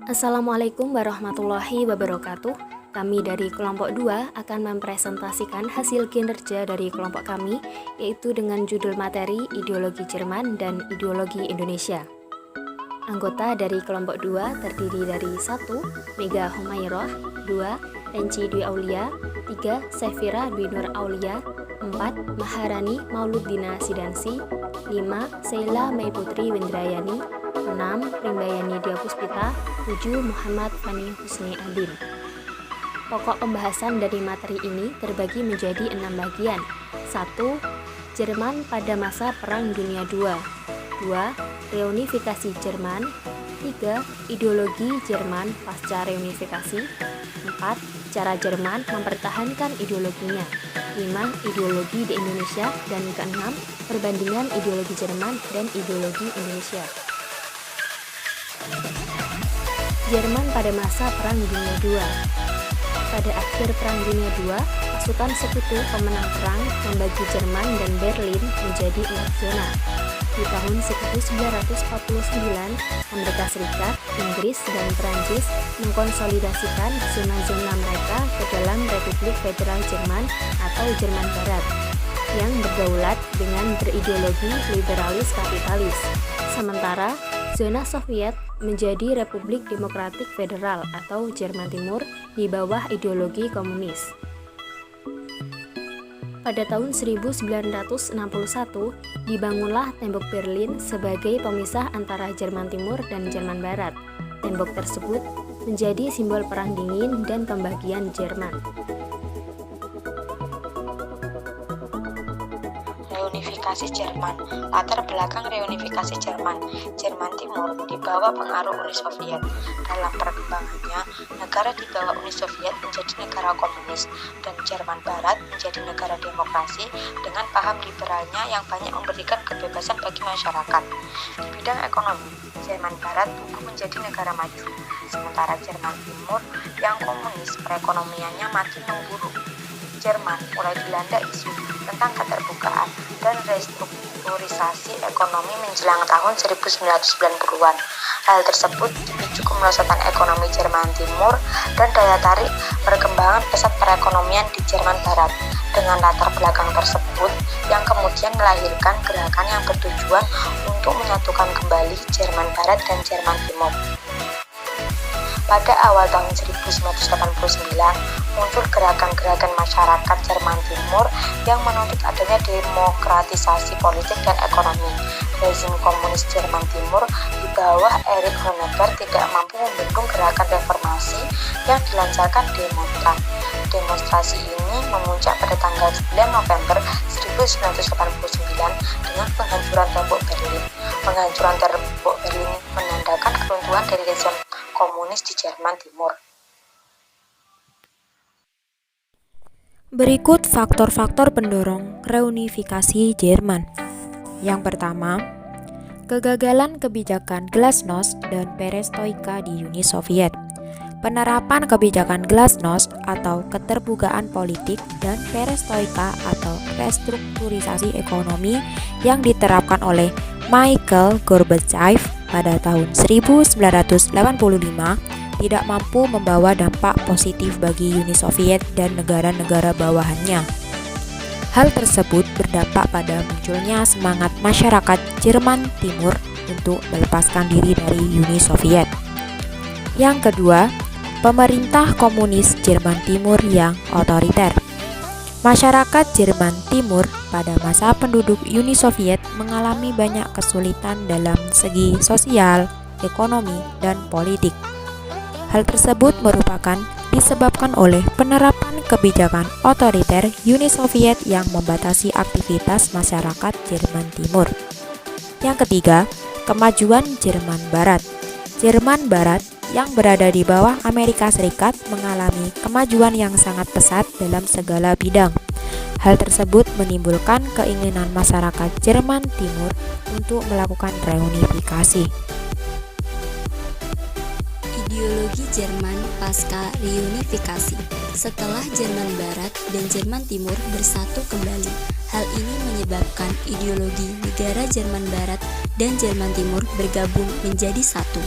Assalamualaikum warahmatullahi wabarakatuh. Kami dari kelompok 2 akan mempresentasikan hasil kinerja dari kelompok kami, yaitu dengan judul materi Ideologi Jerman dan Ideologi Indonesia. Anggota dari kelompok 2 terdiri dari 1. Mega Humairah, 2. Renci Dwi Aulia, 3. Sefira Dwi Nur Aulia, 4. Maharani Mauludina Sidansi, 5. Sheila Mei Putri Windrayani, 6. Rimbayani Dia Puspita, 7. Muhammad Fani Husni Adin. Pokok pembahasan dari materi ini terbagi menjadi 6 bagian. 1. Jerman pada masa Perang Dunia II. 2. Reunifikasi Jerman. 3. Ideologi Jerman pasca reunifikasi. 4. Cara Jerman mempertahankan ideologinya. 5. Ideologi di Indonesia. Dan ke-6. Perbandingan ideologi Jerman dan ideologi Indonesia. Jerman pada masa Perang Dunia II. Pada akhir Perang Dunia II, pasukan sekutu pemenang perang membagi Jerman dan Berlin menjadi 4 zona. Di tahun 1949, Amerika Serikat, Inggris, dan Prancis mengkonsolidasikan zona-zona mereka ke dalam Republik Federal Jerman atau Jerman Barat, yang berdaulat dengan berideologi liberalis kapitalis. Sementara, zona Soviet menjadi Republik Demokratik Federal atau Jerman Timur di bawah ideologi komunis. Pada tahun 1961, dibangunlah Tembok Berlin sebagai pemisah antara Jerman Timur dan Jerman Barat. Tembok tersebut menjadi simbol Perang Dingin dan pembagian Jerman. Reunifikasi Jerman. Latar belakang reunifikasi Jerman. Jerman Timur di bawah pengaruh Uni Soviet. Dalam perkembangannya, negara di bawah Uni Soviet menjadi negara komunis dan Jerman Barat menjadi negara demokrasi dengan paham liberalnya yang banyak memberikan kebebasan bagi masyarakat. Di bidang ekonomi, Jerman Barat tumbuh menjadi negara maju, sementara Jerman Timur yang komunis perekonomiannya makin memburuk. Jerman mulai dilanda isu tentang keterbukaan dan restrukturisasi ekonomi menjelang tahun 1990-an. Hal tersebut dipicu kemerosotan ekonomi Jerman Timur dan daya tarik perkembangan pesat perekonomian di Jerman Barat. Dengan latar belakang tersebut yang kemudian melahirkan gerakan yang bertujuan untuk menyatukan kembali Jerman Barat dan Jerman Timur. Pada awal tahun 1989, muncul gerakan-gerakan masyarakat Jerman Timur yang menuntut adanya demokratisasi politik dan ekonomi. Rezim komunis Jerman Timur di bawah Erich Honecker tidak mampu membendung gerakan reformasi yang dilancarkan demonstran. Demonstrasi ini memuncak pada tanggal 9 November 1989 dengan penghancuran tembok Berlin. Penghancuran tembok Berlin menandakan keruntuhan dari rezim komunis di Jerman Timur. Berikut faktor-faktor pendorong reunifikasi Jerman. Yang pertama, kegagalan kebijakan Glasnost dan Perestroika di Uni Soviet. Penerapan kebijakan Glasnost atau keterbukaan politik dan Perestroika atau restrukturisasi ekonomi yang diterapkan oleh Mikhail Gorbachev pada tahun 1985 tidak mampu membawa dampak positif bagi Uni Soviet dan negara-negara bawahannya. Hal tersebut berdampak pada munculnya semangat masyarakat Jerman Timur untuk melepaskan diri dari Uni Soviet. Yang kedua, pemerintah komunis Jerman Timur yang otoriter. Masyarakat Jerman Timur pada masa penduduk Uni Soviet mengalami banyak kesulitan dalam segi sosial, ekonomi, dan politik. Hal tersebut merupakan disebabkan oleh penerapan kebijakan otoriter Uni Soviet yang membatasi aktivitas masyarakat Jerman Timur. Yang ketiga, kemajuan Jerman Barat. Jerman Barat yang berada di bawah Amerika Serikat mengalami kemajuan yang sangat pesat dalam segala bidang. Hal tersebut menimbulkan keinginan masyarakat Jerman Timur untuk melakukan reunifikasi. Ideologi Jerman pasca reunifikasi. Setelah Jerman Barat dan Jerman Timur bersatu kembali, hal ini menyebabkan ideologi negara Jerman Barat dan Jerman Timur bergabung menjadi satu.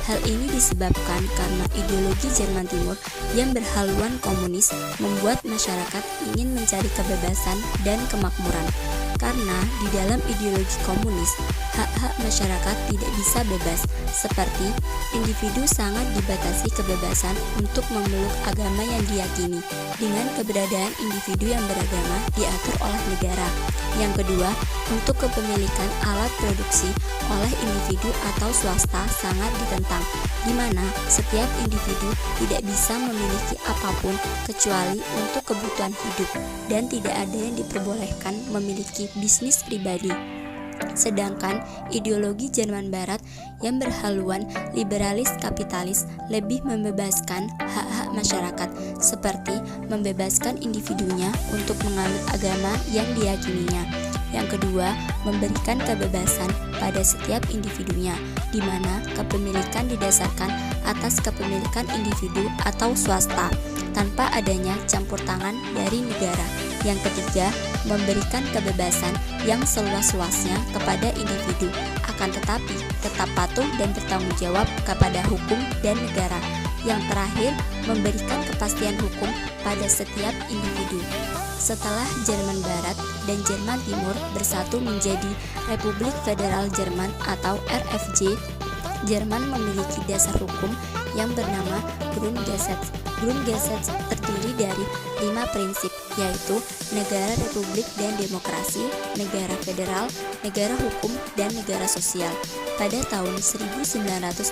Hal ini disebabkan karena ideologi Jerman Timur yang berhaluan komunis membuat masyarakat ingin mencari kebebasan dan kemakmuran. Karena di dalam ideologi komunis, hak-hak masyarakat tidak bisa bebas, seperti individu sangat dibatasi kebebasan untuk memeluk agama yang diyakini, dengan keberadaan individu yang beragama diatur oleh negara. Yang kedua, untuk kepemilikan alat produksi oleh individu atau swasta sangat ditentang, di mana setiap individu tidak bisa memiliki apapun kecuali untuk kebutuhan hidup, dan tidak ada yang diperbolehkan memiliki bisnis pribadi. Sedangkan ideologi Jerman Barat yang berhaluan liberalis kapitalis lebih membebaskan hak-hak masyarakat, seperti membebaskan individunya untuk menganut agama yang diyakininya. Yang kedua, memberikan kebebasan pada setiap individunya, di mana kepemilikan didasarkan atas kepemilikan individu atau swasta, tanpa adanya campur tangan dari negara. Yang ketiga, memberikan kebebasan yang seluas-luasnya kepada individu, akan tetapi tetap patuh dan bertanggung jawab kepada hukum dan negara. Yang terakhir, memberikan kepastian hukum pada setiap individu. Setelah Jerman Barat dan Jerman Timur bersatu menjadi Republik Federal Jerman atau RFJ, Jerman memiliki dasar hukum yang bernama Grundgesetz. Grundgesetz terdiri dari 5 prinsip, yaitu negara republik dan demokrasi, negara federal, negara hukum, dan negara sosial. Pada tahun 1989,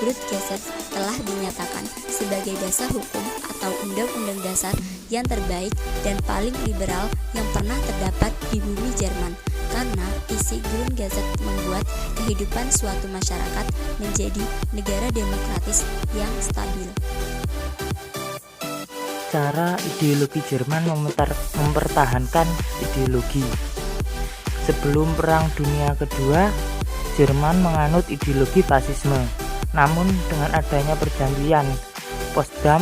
Grundgesetz telah dinyatakan sebagai dasar hukum atau undang-undang dasar yang terbaik dan paling liberal yang pernah terdapat di bumi Jerman. Karena isi Grundgesetz membuat kehidupan suatu masyarakat menjadi negara demokratis yang stabil. Cara ideologi Jerman mempertahankan ideologi. Sebelum Perang Dunia Kedua, Jerman menganut ideologi fasisme. Namun dengan adanya perjanjian Potsdam,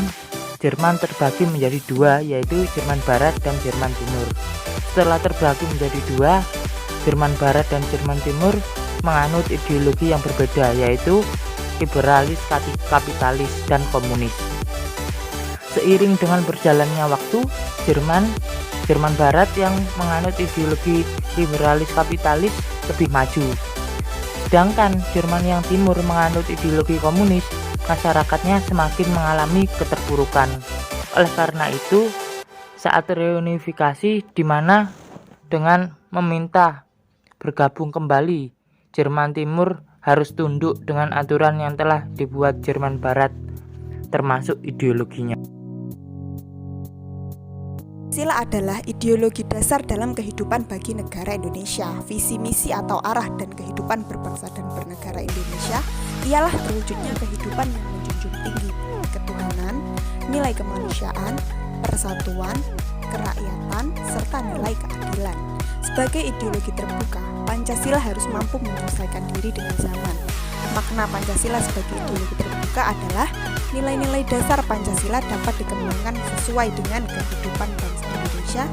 Jerman terbagi menjadi dua, yaitu Jerman Barat dan Jerman Timur. Setelah terbagi menjadi dua, Jerman Barat dan Jerman Timur menganut ideologi yang berbeda, yaitu liberalis, kapitalis, dan komunis. Seiring dengan berjalannya waktu, Jerman Barat yang menganut ideologi liberalis kapitalis lebih maju. Sedangkan Jerman yang Timur menganut ideologi komunis, masyarakatnya semakin mengalami keterpurukan. Oleh karena itu, saat reunifikasi di mana dengan meminta bergabung kembali, Jerman Timur harus tunduk dengan aturan yang telah dibuat Jerman Barat, termasuk ideologinya. Pancasila adalah ideologi dasar dalam kehidupan bagi negara Indonesia. Visi misi atau arah dan kehidupan berbangsa dan bernegara Indonesia ialah terwujudnya kehidupan yang menjunjung tinggi ketuhanan, nilai kemanusiaan, persatuan, kerakyatan, serta nilai keadilan. Sebagai ideologi terbuka, Pancasila harus mampu menyelesaikan diri dengan zaman. Makna Pancasila sebagai ideologi terbuka adalah nilai-nilai dasar Pancasila dapat dikembangkan sesuai dengan kehidupan bangsa Indonesia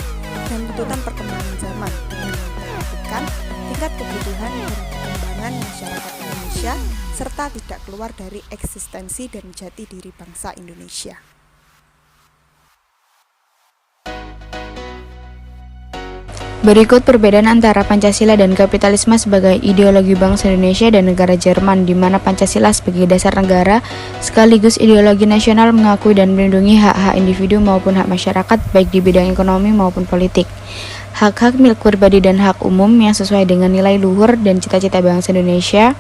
dan tuntutan perkembangan zaman dengan memperhatikan tingkat kebutuhan dan perkembangan masyarakat Indonesia serta tidak keluar dari eksistensi dan jati diri bangsa Indonesia. Berikut perbedaan antara Pancasila dan kapitalisme sebagai ideologi bangsa Indonesia dan negara Jerman, di mana Pancasila sebagai dasar negara sekaligus ideologi nasional mengakui dan melindungi hak-hak individu maupun hak masyarakat baik di bidang ekonomi maupun politik. Hak-hak milik pribadi dan hak umum yang sesuai dengan nilai luhur dan cita-cita bangsa Indonesia,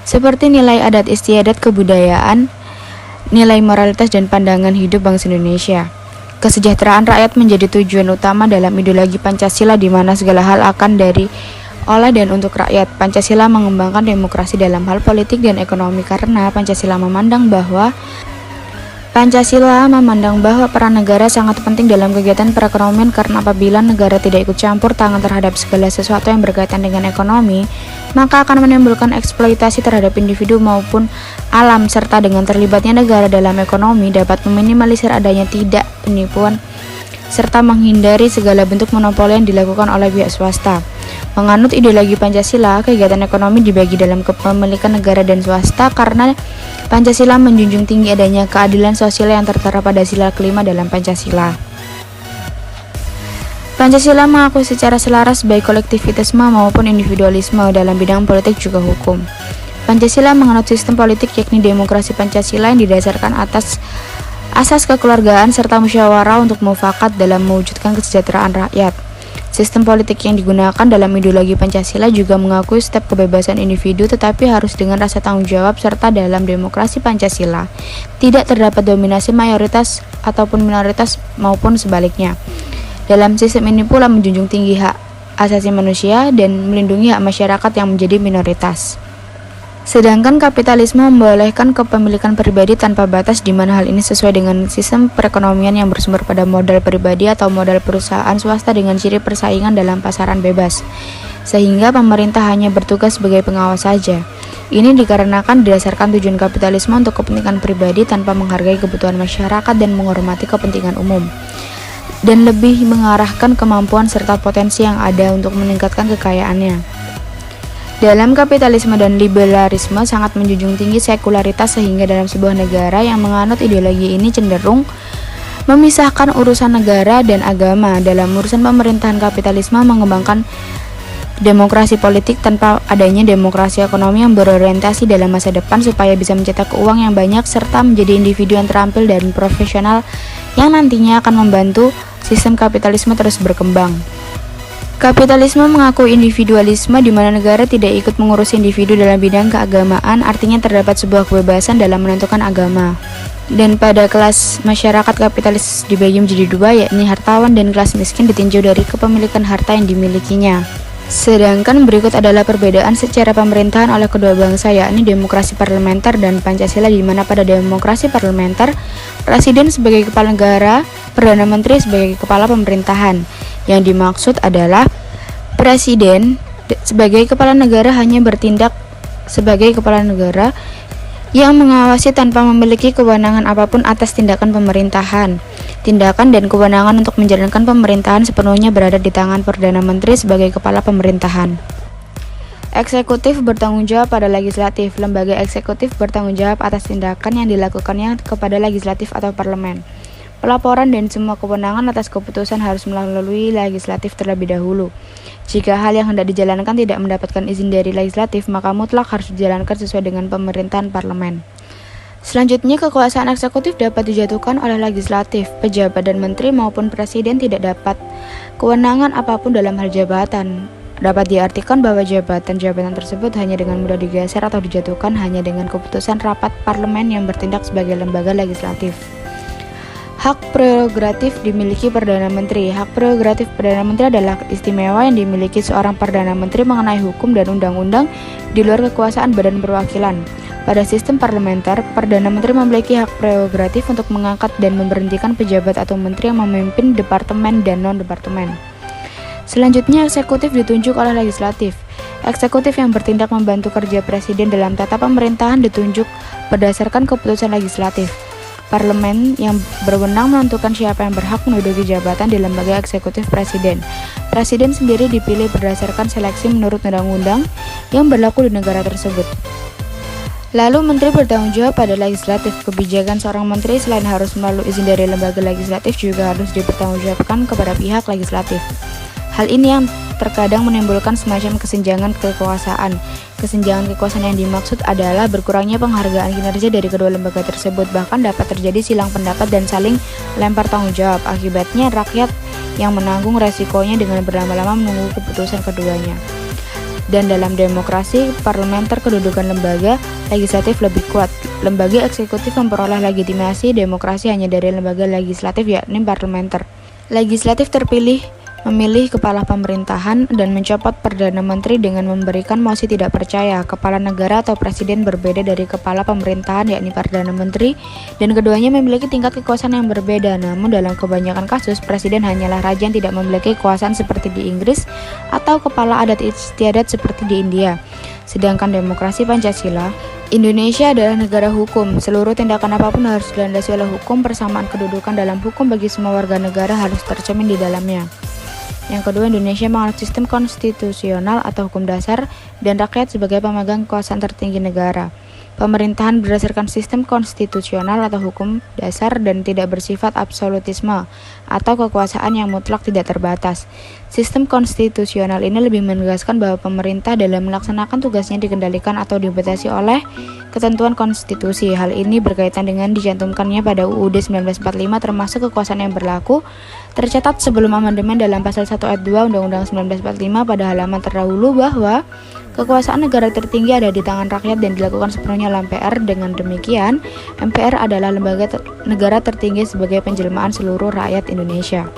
seperti nilai adat istiadat kebudayaan, nilai moralitas dan pandangan hidup bangsa Indonesia. Kesejahteraan rakyat menjadi tujuan utama dalam ideologi Pancasila, di mana segala hal akan dari, oleh dan untuk rakyat. Pancasila mengembangkan demokrasi dalam hal politik dan ekonomi karena Pancasila memandang bahwa peran negara sangat penting dalam kegiatan perekonomian, karena apabila negara tidak ikut campur tangan terhadap segala sesuatu yang berkaitan dengan ekonomi, maka akan menimbulkan eksploitasi terhadap individu maupun alam, serta dengan terlibatnya negara dalam ekonomi dapat meminimalisir adanya tidak penipuan serta menghindari segala bentuk monopoli yang dilakukan oleh pihak swasta. Menganut ideologi Pancasila, kegiatan ekonomi dibagi dalam kepemilikan negara dan swasta karena Pancasila menjunjung tinggi adanya keadilan sosial yang tertera pada sila kelima dalam Pancasila. Pancasila mengakui secara selaras baik kolektivitasme maupun individualisme dalam bidang politik juga hukum. Pancasila menganut sistem politik yakni demokrasi Pancasila yang didasarkan atas asas kekeluargaan serta musyawarah untuk mufakat dalam mewujudkan kesejahteraan rakyat. Sistem politik yang digunakan dalam ideologi Pancasila juga mengakui setiap kebebasan individu tetapi harus dengan rasa tanggung jawab serta dalam demokrasi Pancasila tidak terdapat dominasi mayoritas ataupun minoritas maupun sebaliknya. Dalam sistem ini pula menjunjung tinggi hak asasi manusia dan melindungi hak masyarakat yang menjadi minoritas. Sedangkan kapitalisme membolehkan kepemilikan pribadi tanpa batas di mana hal ini sesuai dengan sistem perekonomian yang bersumber pada modal pribadi atau modal perusahaan swasta dengan ciri persaingan dalam pasaran bebas. Sehingga pemerintah hanya bertugas sebagai pengawas saja. Ini dikarenakan didasarkan tujuan kapitalisme untuk kepentingan pribadi tanpa menghargai kebutuhan masyarakat dan menghormati kepentingan umum. Dan lebih mengarahkan kemampuan serta potensi yang ada untuk meningkatkan kekayaannya. Dalam kapitalisme dan liberalisme sangat menjunjung tinggi sekularitas sehingga dalam sebuah negara yang menganut ideologi ini cenderung memisahkan urusan negara dan agama. Dalam urusan pemerintahan kapitalisme mengembangkan demokrasi politik tanpa adanya demokrasi ekonomi yang berorientasi dalam masa depan supaya bisa mencetak uang yang banyak serta menjadi individu yang terampil dan profesional yang nantinya akan membantu sistem kapitalisme terus berkembang. Kapitalisme mengakui individualisme di mana negara tidak ikut mengurus individu dalam bidang keagamaan, artinya terdapat sebuah kebebasan dalam menentukan agama. Dan pada kelas masyarakat kapitalis dibagi menjadi dua, yakni hartawan dan kelas miskin ditinjau dari kepemilikan harta yang dimilikinya. Sedangkan berikut adalah perbedaan secara pemerintahan oleh kedua bangsa, yakni demokrasi parlementer dan Pancasila, di mana pada demokrasi parlementer, presiden sebagai kepala negara, perdana menteri sebagai kepala pemerintahan. Yang dimaksud adalah presiden sebagai kepala negara hanya bertindak sebagai kepala negara yang mengawasi tanpa memiliki kewenangan apapun atas tindakan pemerintahan. Tindakan dan kewenangan untuk menjalankan pemerintahan sepenuhnya berada di tangan Perdana Menteri sebagai kepala pemerintahan. Eksekutif bertanggung jawab pada legislatif. Lembaga eksekutif bertanggung jawab atas tindakan yang dilakukannya kepada legislatif atau parlemen. Pelaporan dan semua kewenangan atas keputusan harus melalui legislatif terlebih dahulu. Jika hal yang hendak dijalankan tidak mendapatkan izin dari legislatif, maka mutlak harus dijalankan sesuai dengan pemerintahan parlemen. Selanjutnya, kekuasaan eksekutif dapat dijatuhkan oleh legislatif. Pejabat dan menteri maupun presiden tidak dapat kewenangan apapun dalam hal jabatan. Dapat diartikan bahwa jabatan-jabatan tersebut hanya dengan mudah digeser atau dijatuhkan hanya dengan keputusan rapat parlemen yang bertindak sebagai lembaga legislatif. Hak prerogatif dimiliki Perdana Menteri. Hak prerogatif Perdana Menteri adalah istimewa yang dimiliki seorang Perdana Menteri mengenai hukum dan undang-undang di luar kekuasaan badan perwakilan. Pada sistem parlementer, Perdana Menteri memiliki hak prerogatif untuk mengangkat dan memberhentikan pejabat atau menteri yang memimpin departemen dan non-departemen. Selanjutnya, eksekutif ditunjuk oleh legislatif. Eksekutif yang bertindak membantu kerja presiden dalam tata pemerintahan ditunjuk berdasarkan keputusan legislatif. Parlemen yang berwenang menentukan siapa yang berhak menduduki jabatan di lembaga eksekutif presiden. Presiden sendiri dipilih berdasarkan seleksi menurut undang-undang yang berlaku di negara tersebut. Lalu menteri bertanggung jawab pada legislatif. Kebijakan seorang menteri selain harus melalui izin dari lembaga legislatif juga harus dipertanggungjawabkan kepada pihak legislatif. Hal ini yang terkadang menimbulkan semacam kesenjangan kekuasaan. Kesenjangan kekuasaan yang dimaksud adalah berkurangnya penghargaan kinerja dari kedua lembaga tersebut, bahkan dapat terjadi silang pendapat dan saling lempar tanggung jawab. Akibatnya rakyat yang menanggung resikonya dengan berlama-lama menunggu keputusan keduanya. Dan dalam demokrasi parlementer kedudukan lembaga legislatif lebih kuat. Lembaga eksekutif memperoleh legitimasi demokrasi hanya dari lembaga legislatif yakni parlementer. Legislatif terpilih memilih kepala pemerintahan dan mencopot Perdana Menteri dengan memberikan mosi tidak percaya. Kepala negara atau presiden berbeda dari kepala pemerintahan yakni Perdana Menteri dan keduanya memiliki tingkat kekuasaan yang berbeda. Namun dalam kebanyakan kasus presiden hanyalah raja yang tidak memiliki kekuasaan seperti di Inggris atau kepala adat istiadat seperti di India. Sedangkan demokrasi Pancasila, Indonesia adalah negara hukum. Seluruh tindakan apapun harus dilandasi oleh hukum. Persamaan kedudukan dalam hukum bagi semua warga negara harus tercermin di dalamnya. Yang kedua, Indonesia menganut sistem konstitusional atau hukum dasar dan rakyat sebagai pemegang kekuasaan tertinggi negara. Pemerintahan berdasarkan sistem konstitusional atau hukum dasar dan tidak bersifat absolutisme atau kekuasaan yang mutlak tidak terbatas. Sistem konstitusional ini lebih menegaskan bahwa pemerintah dalam melaksanakan tugasnya dikendalikan atau dibatasi oleh ketentuan konstitusi. Hal ini berkaitan dengan dicantumkannya pada UUD 1945 termasuk kekuasaan yang berlaku tercatat sebelum amandemen dalam pasal 1 ayat 2 Undang-Undang 1945 pada halaman terdahulu bahwa kekuasaan negara tertinggi ada di tangan rakyat dan dilakukan sepenuhnya oleh MPR. Dengan demikian, MPR adalah lembaga negara tertinggi sebagai penjelmaan seluruh rakyat Indonesia.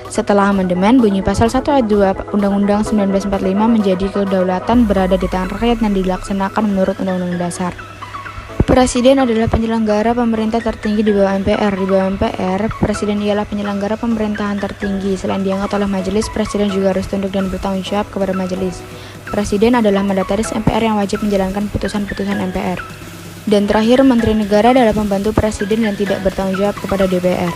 Setelah amandemen, bunyi pasal 1 ayat 2 Undang-Undang 1945 menjadi kedaulatan berada di tangan rakyat dan dilaksanakan menurut Undang-Undang Dasar. Presiden adalah penyelenggara pemerintah tertinggi di bawah MPR. Di bawah MPR, Presiden ialah penyelenggara pemerintahan tertinggi. Selain diangkat oleh majelis, Presiden juga harus tunduk dan bertanggung jawab kepada majelis. Presiden adalah mandataris MPR yang wajib menjalankan putusan-putusan MPR. Dan terakhir, Menteri Negara adalah pembantu Presiden dan tidak bertanggung jawab kepada DPR.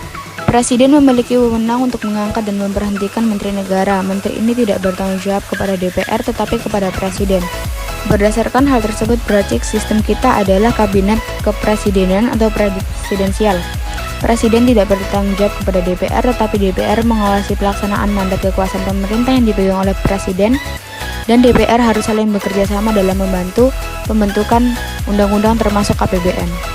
Presiden memiliki wewenang untuk mengangkat dan memberhentikan Menteri Negara. Menteri ini tidak bertanggung jawab kepada DPR tetapi kepada Presiden. Berdasarkan hal tersebut, berarti sistem kita adalah kabinet kepresidenan atau presidensial. Presiden tidak bertanggung jawab kepada DPR, tetapi DPR mengawasi pelaksanaan mandat kekuasaan pemerintah yang dipegang oleh Presiden, dan DPR harus saling bekerja sama dalam membantu pembentukan undang-undang termasuk APBN.